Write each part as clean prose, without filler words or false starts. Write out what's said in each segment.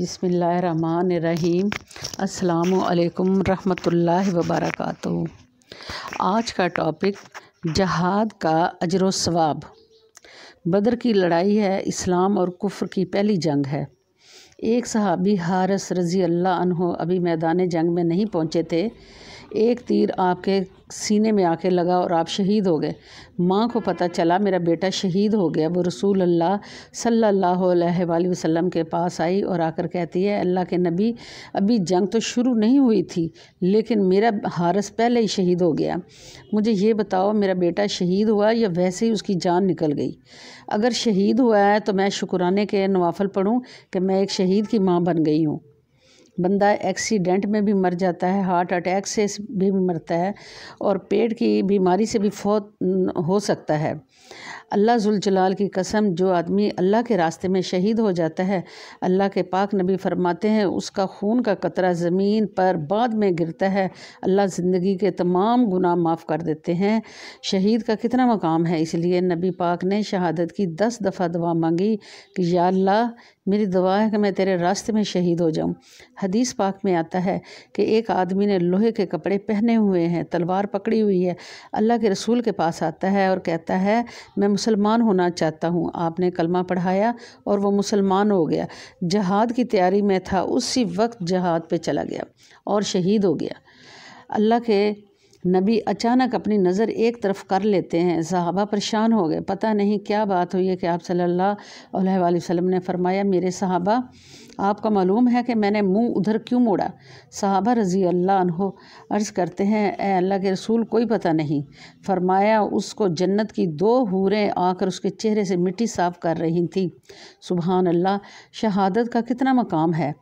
बिस्मिल्लाहिर्रहमानिर्रहीम। अस्सलामु अलैकुम रहमतुल्लाहि वबरकातुहू। आज का टॉपिक जहाद का अजर व सवाब। बदर की लड़ाई है, इस्लाम और कुफ्र की पहली जंग है। एक सहाबी हारिस रज़ी अल्लाह अन्हो अभी मैदान जंग में नहीं पहुँचे थे। एक तीर आपके सीने में आके लगा और आप शहीद हो गए। माँ को पता चला मेरा बेटा शहीद हो गया। वो रसूल अल्लाह सल्लल्लाहु अलैहि वसल्लम के पास आई और आकर कहती है, अल्लाह के नबी, अभी जंग तो शुरू नहीं हुई थी लेकिन मेरा हारिस पहले ही शहीद हो गया। मुझे ये बताओ, मेरा बेटा शहीद हुआ या वैसे ही उसकी जान निकल गई? अगर शहीद हुआ है तो मैं शुक्राने के नवाफल पढ़ूँ कि मैं एक शहीद की माँ बन गई हूँ। बंदा एक्सीडेंट में भी मर जाता है, हार्ट अटैक से भी मरता है और पेट की बीमारी से भी फौत हो सकता है। अल्लाह जुल जलाल की कसम, जो आदमी अल्लाह के रास्ते में शहीद हो जाता है, अल्लाह के पाक नबी फरमाते हैं उसका खून का कतरा ज़मीन पर बाद में गिरता है, अल्लाह ज़िंदगी के तमाम गुनाह माफ़ कर देते हैं। शहीद का कितना मकाम है। इसलिए नबी पाक ने शहादत की 10 दफ़ा दुआ मांगी कि या अल्लाह, मेरी दुआ है कि मैं तेरे रास्ते में शहीद हो जाऊं। हदीस पाक में आता है कि एक आदमी ने लोहे के कपड़े पहने हुए हैं, तलवार पकड़ी हुई है, अल्लाह के रसूल के पास आता है और कहता है मैं मुसलमान होना चाहता हूँ। आपने कलमा पढ़ाया और वो मुसलमान हो गया। जहाद की तैयारी में था, उसी वक्त जहाद पे चला गया और शहीद हो गया। अल्लाह के नबी अचानक अपनी नज़र एक तरफ कर लेते हैं। सहाबा परेशान हो गए, पता नहीं क्या बात हुई है कि आप सल्लल्लाहु अलैहि वसल्लम ने फरमाया, मेरे सहाबा, आपका मालूम है कि मैंने मुंह उधर क्यों मोड़ा? सहाबा रज़ी अल्लाह अन्हो अर्ज़ करते हैं, ए अल्लाह के रसूल, कोई पता नहीं। फरमाया, उसको जन्नत की 2 हूरें आकर उसके चेहरे से मिट्टी साफ़ कर रही थी। सुबहान अल्लाह, शहादत का कितना मकाम है।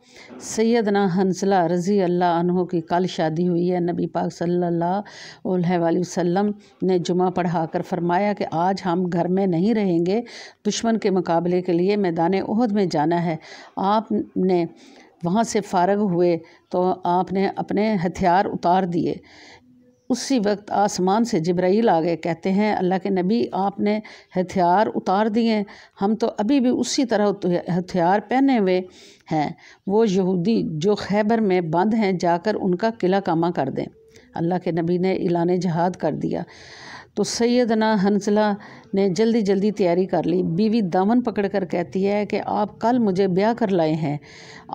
सैयदना हंसला रज़ी अल्लाह अन्हो की कल शादी हुई है। नबी पाक सल्लल्लाहु अलैहि वसल्लम ने जुमा पढ़ा कर फरमाया कि आज हम घर में नहीं रहेंगे, दुश्मन के मुकाबले के लिए मैदान उहद में जाना है। आपने वहाँ से फ़ारग हुए तो आपने अपने हथियार उतार दिए। उसी वक्त आसमान से जिब्राईल आ गए, कहते हैं, अल्लाह के नबी, आपने हथियार उतार दिए, हम तो अभी भी उसी तरह हथियार पहने हुए हैं। वो यहूदी जो खैबर में बंद हैं, जाकर उनका किला कामा कर दें। अल्लाह के नबी ने ऐलान जहाद कर दिया तो सैयदना हंसला ने जल्दी जल्दी तैयारी कर ली। बीवी दामन पकड़कर कहती है कि आप कल मुझे ब्याह कर लाए हैं,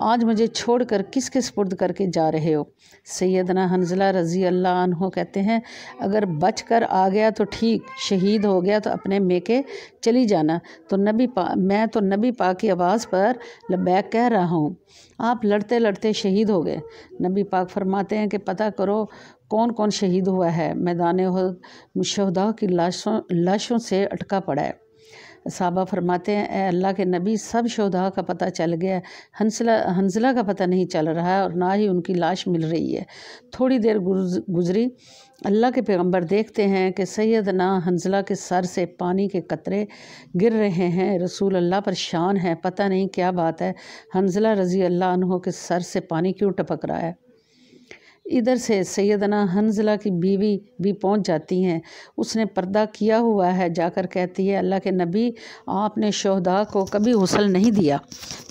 आज मुझे छोड़कर किसके सुपुर्द करके जा रहे हो? सैयदना हंसला रज़ी अल्लाह अन्हो कहते हैं, अगर बच कर आ गया तो ठीक, शहीद हो गया तो अपने मेके चली जाना। तो मैं तो नबी पाक की आवाज़ पर लब्बैक कह रहा हूँ। आप लड़ते लड़ते शहीद हो गए। नबी पाक फरमाते हैं कि पता करो कौन कौन शहीद हुआ है। मैदान उहद शुहदा की लाशों से अटका पड़ा है। साहबा फरमाते हैं, ए अल्लाह के नबी, सब शुहदा का पता चल गया, हंसला का पता नहीं चल रहा है और ना ही उनकी लाश मिल रही है। थोड़ी देर गुजरी, अल्लाह के पैगंबर देखते हैं कि सैयदना हंसला के सर से पानी के कतरे गिर रहे हैं। रसूल अल्लाह परेशान है, पता नहीं क्या बात है, हंसला रज़ी अल्लाह अन्हो के सर से पानी क्यों टपक रहा है। इधर से सैयदना हंसला की बीवी भी पहुंच जाती हैं। उसने पर्दा किया हुआ है, जाकर कहती है, अल्लाह के नबी, आपने शोहदा को कभी गुस्ल नहीं दिया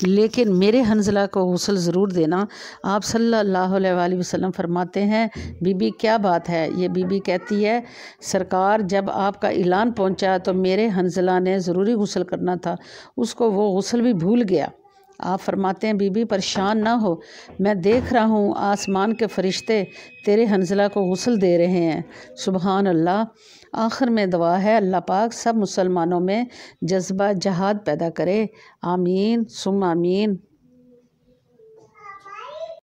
लेकिन मेरे हंसला को गुस्ल ज़रूर देना। आप सल्लल्लाहु अलैहि वसल्लम फरमाते हैं, बीबी क्या बात है? ये बीबी कहती है, सरकार, जब आपका ऐलान पहुंचा तो मेरे हंसला ने ज़रूरी गुस्ल करना था, उसको वो गुस्ल भी भूल गया। आप फरमाते हैं, बीबी परेशान ना हो, मैं देख रहा हूँ आसमान के फरिश्ते तेरे हंसला को गुस्ल दे रहे हैं। सुबहान अल्लाह। आखिर में दुआ है, अल्लाह पाक सब मुसलमानों में जज्बा जहाद पैदा करे। आमीन सुम आमीन।